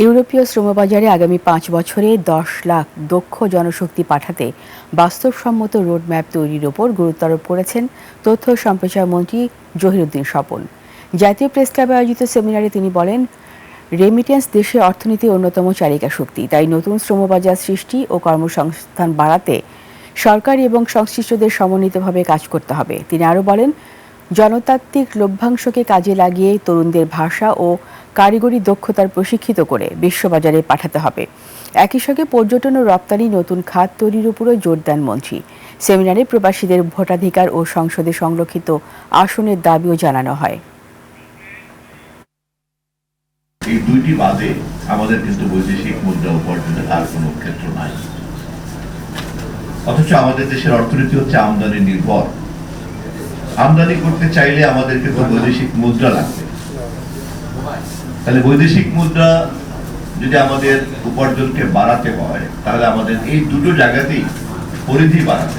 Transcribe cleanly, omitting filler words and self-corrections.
ইউরোপীয় শ্রমবাজারে আগামী ৫ বছরে ১০ লাখ দক্ষ জনশক্তি পাঠাতে বাস্তবসম্মত রোডম্যাপ তৈরির ওপর গুরুত্ব আরোপ করেছেন তথ্য ও সম্প্রচার মন্ত্রী জহিরুদ্দিন স্বপন। জাতীয় প্রেসক্লাবে আয়োজিত সেমিনারে তিনি বলেন, রেমিটেন্স দেশের অর্থনীতির অন্যতম চালিকা শক্তি। তাই নতুন শ্রমবাজার সৃষ্টি ও কর্মসংস্থান বাড়াতে সরকার এবং সংশ্লিষ্টদের সমন্বিতভাবে কাজ করতে হবে। তিনি আরও বলেন, জনতাত্ত্বিক লভ্যাংশকে কাজে লাগিয়ে তরুণদের ভাষা ও কারিগরি দক্ষতার প্রশিক্ষিত করে বিশ্ববাজারে পাঠাতে হবে। একই সঙ্গে পর্যটন ও রপ্তানি নতুন খাত তৈরির উপরও জোর দেন মন্ত্রী। সেমিনারে প্রবাসীদের ভোটাধিকার ও সংসদে সংরক্ষিত আসনের দাবিও জানানো হয়। এই দুইটি বাদে আমাদের কিন্তু বৈদেশিক মুদ্রা উপার্জনের আর কোনো ক্ষেত্র নাই। অথচ আমাদের দেশের অর্থনীতি হচ্ছে আমদানি নির্ভর। আমদানি করতে চাইলে আমাদের কিন্তু বৈদেশিক মুদ্রা লাগবে। তাহলে বৈদেশিক মুদ্রা যদি আমাদের উপার্জনকে বাড়াতে হয়, তাহলে আমাদের এই দুটো জায়গাতেই পরিধি বাড়াতে